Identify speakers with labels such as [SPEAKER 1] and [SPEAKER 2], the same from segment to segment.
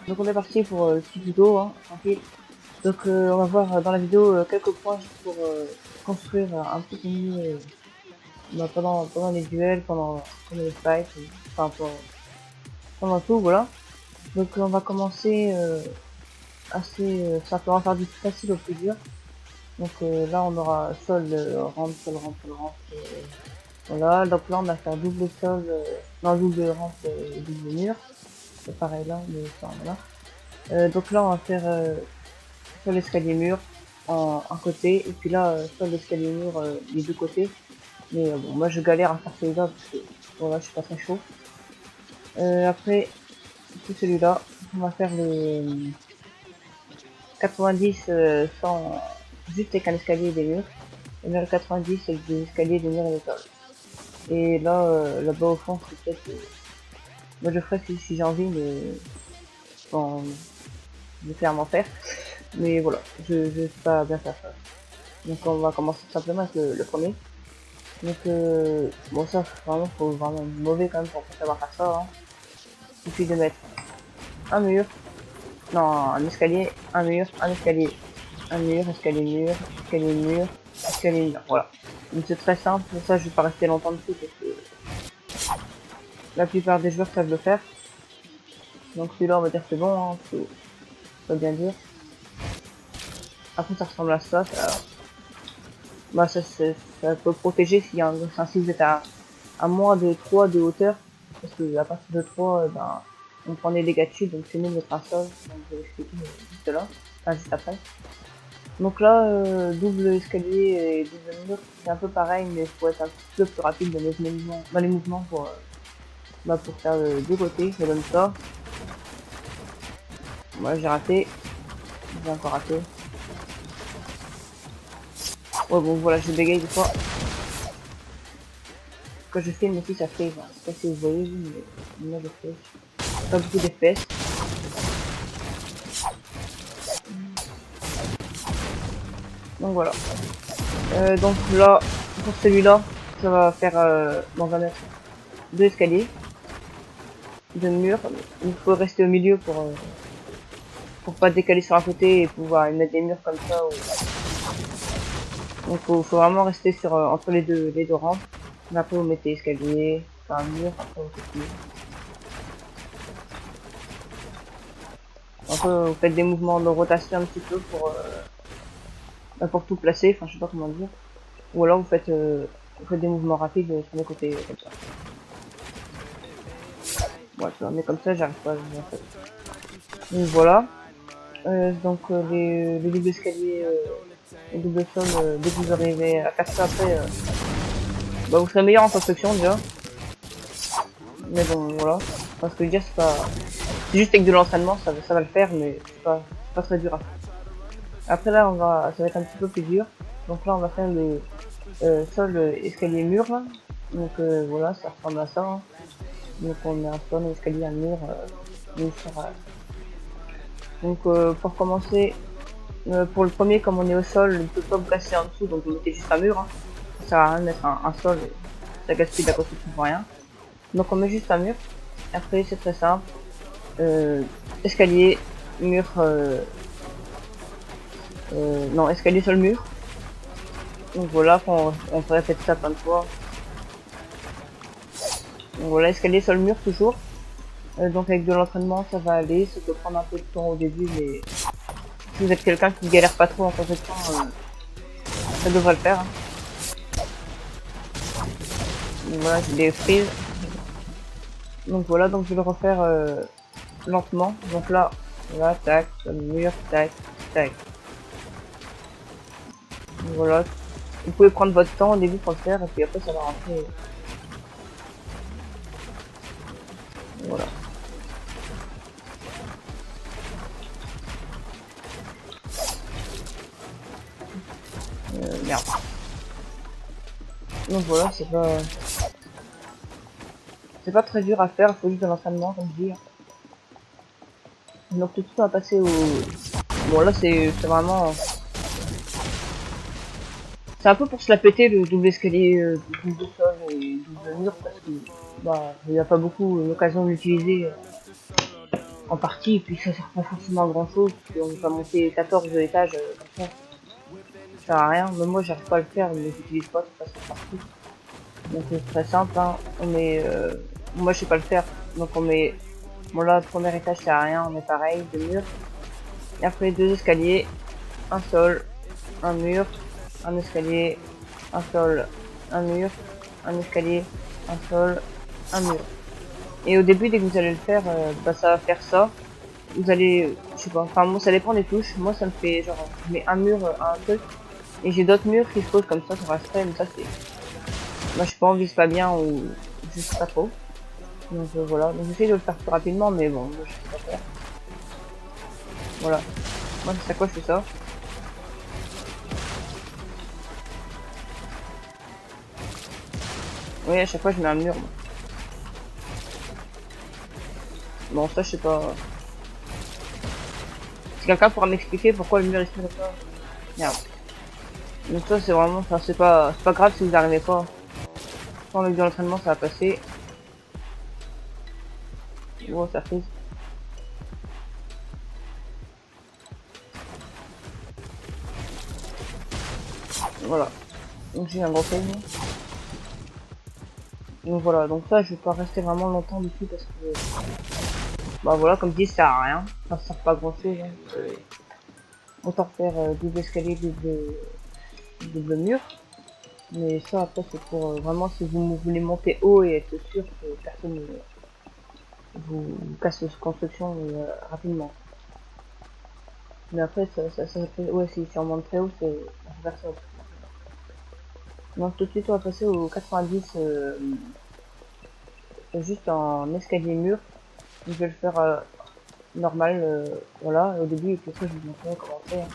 [SPEAKER 1] Donc on est parti pour le petit tuto, hein, tranquille. Donc on va voir dans la vidéo quelques points juste pour construire un petit peu mieux pendant les duels, pendant les fights, enfin pendant tout, voilà. Donc on va commencer assez simplement, faire du plus facile au plus dur. Donc là on aura sol, rampe, sol, rampe, sol, rampe. Voilà, donc là on va faire double sol, non double rampe, double mur. C'est pareil là, mais enfin voilà. Donc là on va faire sur l'escalier mur en un côté, et puis là sur l'escalier mur les deux côtés. Mais bon, moi je galère à faire celui-là parce que voilà, je suis pas très chaud. Après, tout celui-là, on va faire le 90 sans juste avec un escalier et des murs. Et là le 90 avec des escaliers, des murs et des tables. Et là, là-bas au fond, c'est peut-être... moi je ferai si j'ai envie, mais bon, je vais clairement faire. Mais voilà, je sais pas bien faire ça. Donc on va commencer simplement avec le premier. Donc bon, ça vraiment faut vraiment être mauvais quand même pour savoir faire ça, hein. Il suffit de mettre un mur, non, un escalier, un mur, un escalier, un mur, escalier, mur, escalier, mur, escalier, mur, voilà. Donc c'est très simple, pour ça je vais pas rester longtemps dessus parce que la plupart des joueurs savent le faire. Donc celui-là on va dire c'est bon, hein, faut pas bien dire. Après ça ressemble à ça, bah ça peut protéger si, si vous êtes à moins de 3 de hauteur, parce que à partir de 3, ben, on prend des dégâts dessus, donc c'est mieux de mettre un sol, donc je vais expliquer juste là, enfin juste après. Donc là, double escalier et double mur, c'est un peu pareil, mais il faut être un petit peu plus rapide dans les mouvements pour faire deux côtés, c'est comme ça. Moi j'ai raté, j'ai encore raté. Ouais bon voilà, je bégaye des fois. Quand je filme aussi ça fait, je sais pas si vous voyez, mais moi je fais pas beaucoup d'FPS. Donc voilà. Donc là, pour celui-là, ça va faire, on va mettre deux escaliers, deux murs. Il faut rester au milieu pour pas décaler sur un côté et pouvoir mettre des murs comme ça. Donc faut vraiment rester sur entre les deux rampes. Et après vous mettez escalier, enfin un mur, après vous faites mur. Après vous faites des mouvements de rotation un petit peu pour tout placer, enfin je sais pas comment dire. Ou alors vous faites des mouvements rapides sur les côtés comme ça. Ouais, tu vois, mais comme ça j'arrive pas à le faire. Donc voilà. Donc les doubles escaliers, les doubles sols, dès que vous arrivez à faire ça après, bah, vous serez meilleur en construction déjà. Mais bon voilà. Parce que dire c'est juste avec de l'entraînement, ça va le faire, mais c'est pas très dur à faire. Après là ça va être un petit peu plus dur. Donc là on va faire le sol, escalier, mur. Donc voilà, ça ressemble à ça, hein. Donc on met un sol, un escalier, un mur, donc pour commencer, pour le premier, comme on est au sol, on ne peut pas vous casser en dessous, donc vous mettez juste un mur, hein. Ça sert à rien de mettre un sol, ça gaspille de la construction pour rien. Donc on met juste un mur. Après c'est très simple, escalier, mur, non, escalier sur le mur. Donc voilà, on répète ça plein de fois. Donc voilà, escalier sur le mur toujours. Donc avec de l'entraînement ça va aller, ça peut prendre un peu de temps au début, mais si vous êtes quelqu'un qui galère pas trop en construction, ça devrait le faire, hein. Donc voilà, j'ai des frises. Donc voilà, donc je vais le refaire lentement. Donc là, tac, sur le mur, tac, tac. Donc voilà, vous pouvez prendre votre temps au début pour le faire, et puis après ça va rentrer. Voilà. Merde. Donc voilà, c'est pas très dur à faire, il faut juste de l'entraînement comme je dis. Donc tout de suite on va passer au... Bon là c'est vraiment... C'est un peu pour se la péter le double escalier, double sol et double mur parce que bah il n'y a pas beaucoup l'occasion de l'utiliser en partie et puis ça sert pas forcément à grand chose parce qu'on va monter 14 étages comme ça. Ça sert à rien, mais moi j'arrive pas à le faire mais j'utilise pas de toute façon partout. Donc c'est très simple, hein. On met... moi je sais pas le faire, donc on met... Bon là, le premier étage ça sert à rien, on met pareil, deux murs. Et après deux escaliers, un sol, un mur, un escalier, un sol, un mur, un escalier, un sol, un mur. Et au début, dès que vous allez le faire, bah ça va faire ça. Vous allez, je sais pas, enfin moi ça dépend des touches. Moi ça me fait genre, je mets un mur, un truc, et j'ai d'autres murs qui se posent comme ça reste mais ça c'est... Moi je sais pas, on vise pas bien ou je sais pas trop. Donc voilà, donc j'essaie de le faire plus rapidement, mais bon, moi, je sais pas faire. Voilà. Moi c'est à quoi je fais ça. Oui, à chaque fois je mets un mur. Moi. Bon, ça je sais pas. Si quelqu'un pourra m'expliquer pourquoi le mur est comme ça. Merde. Donc ça c'est vraiment, enfin c'est pas grave si vous n'arrivez pas. Quand avec de l'entraînement ça va passer. Bon, ça frise. Voilà. Donc j'ai un gros fail. Donc voilà, donc ça je vais pas rester vraiment longtemps dessus parce que bah voilà, comme dit ça sert à rien, ça sert pas à grand chose, hein. Autant faire double escalier, double mur, mais ça après c'est pour vraiment si vous voulez monter haut et être sûr que personne ne vous casse votre construction rapidement. Mais après ça fait, ouais si on monte très haut c'est faire ça. Donc tout de suite on va passer au 90 juste en escalier mur. Je vais le faire normal, voilà, et au début, et puis après, je vous montrerai comment faire.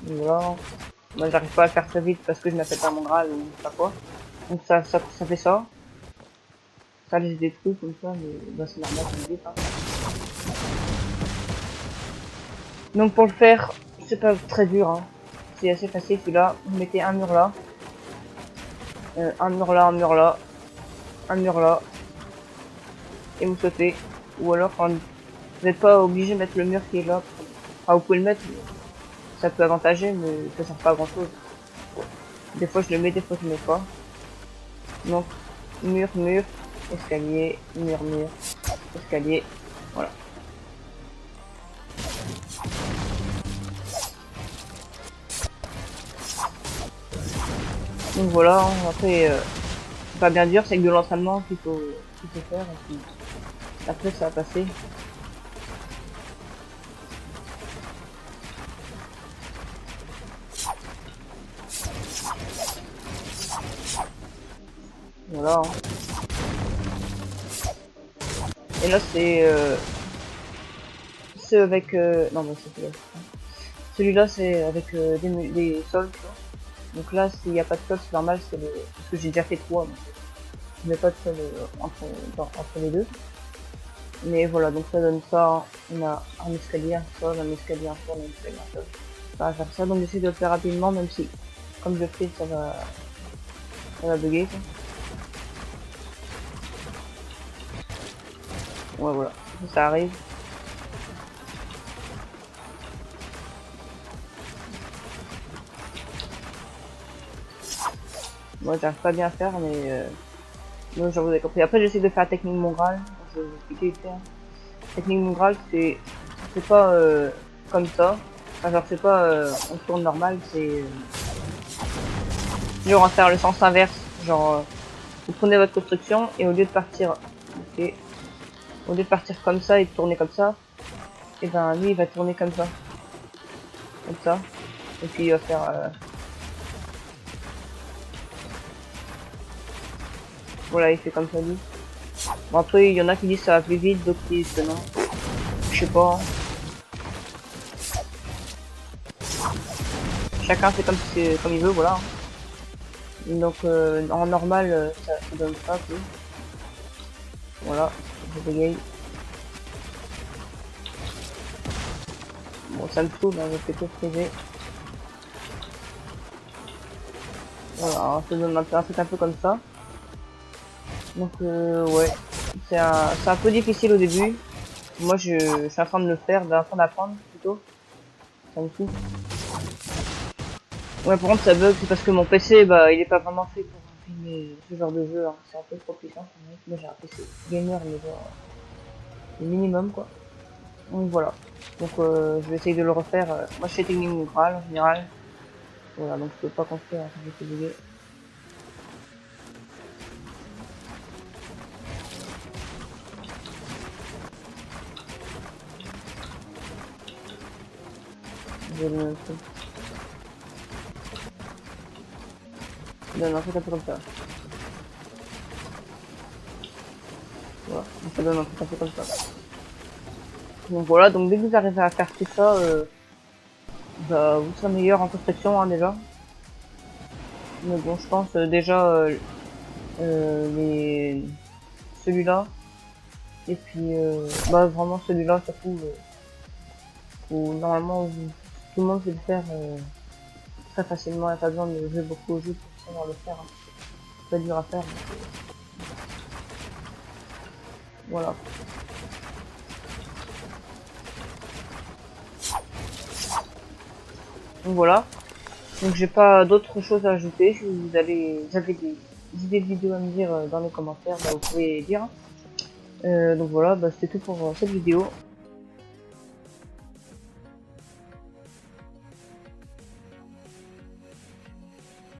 [SPEAKER 1] Voilà. Moi, j'arrive pas à le faire très vite parce que je m'appelle pas mon Graal ou je sais pas quoi. Donc ça fait ça. Ça laisse des trucs comme ça, mais bah, c'est normal, c'est vite. Hein. Donc pour le faire, c'est pas très dur. Hein. C'est assez facile celui-là. Vous mettez un mur là. Un mur là, un mur là. Un mur là. Et vous sautez. Ou alors, quand vous n'êtes pas obligé de mettre le mur qui est là. Enfin, vous pouvez le mettre. Ça peut avantager, mais ça sert pas à grand chose. Des fois je le mets, des fois je le mets pas. Donc, mur, mur, escalier, mur, mur, escalier. Voilà. Donc voilà, après, c'est pas bien dur, c'est que de l'entraînement qu'il faut faire. Et puis, après, ça va passer. Voilà. Hein. Et là, c'est avec... non, mais c'est celui-là. Celui-là, c'est avec des sols. Donc là, s'il n'y a pas de sol, c'est normal, c'est le... parce que j'ai déjà fait 3. Donc je mets pas de sol entre les deux. Mais voilà, donc ça donne ça. On a un escalier, un sol, un escalier, un sol, un escalier, un sol. Ça va faire ça, donc j'essaie de le faire rapidement, même si, comme je le fais, ça va bugger. Quoi. Ouais, voilà, ça arrive. Moi, j'arrive pas bien à faire, mais moi, j'en vous ai compris. Après, j'essaie de faire la technique Mongral. Je vais vous expliquer vite fait. Technique Mongral, c'est pas comme ça. Enfin, genre, c'est pas on tourne normal, c'est genre à faire le sens inverse. Genre, vous prenez votre construction et au lieu de partir, okay, au lieu de partir comme ça et de tourner comme ça, et ben lui il va tourner comme ça, et puis il va faire, voilà, il fait comme ça lui. Bon après il y en a qui disent ça va plus vite, d'autres qui disent que non. Je sais pas. Chacun fait comme il veut, voilà. Donc en normal ça donne ça. Plus. Voilà, je bégaye. Bon, ça me saoule, hein, je fais que privé. Voilà, on se donne un truc un peu comme ça. Donc, ouais, c'est un peu difficile au début. Moi, je suis en train de le faire, en train d'apprendre plutôt. Ça me fout. Ouais, par contre, ça bug, c'est parce que mon PC, bah, il est pas vraiment fait pour filmer ce genre de jeu. Hein. C'est un peu trop puissant. Moi, j'ai un PC gamer, mais genre, le minimum, quoi. Donc, voilà. Donc, je vais essayer de le refaire. Moi, je fais technique murale, en général. Voilà, donc je peux pas construire un PC bugué. Je vais le même truc. Je donne un truc un peu comme ça. Voilà, ça donne un truc un peu comme ça. Donc voilà, donc dès que vous arrivez à faire tout ça, bah, vous serez meilleur en construction, hein, déjà. Mais bon, je pense déjà les celui-là et puis bah vraiment celui-là surtout où normalement tout le monde peut le faire très facilement. Il n'y a pas besoin de jouer beaucoup au jeu pour savoir le faire. Hein. C'est pas dur à faire. Donc, voilà. Donc voilà. Donc j'ai pas d'autres choses à ajouter. Si vous avez des idées de vidéos à me dire dans les commentaires, bah, vous pouvez dire. Donc voilà, bah, c'était tout pour cette vidéo.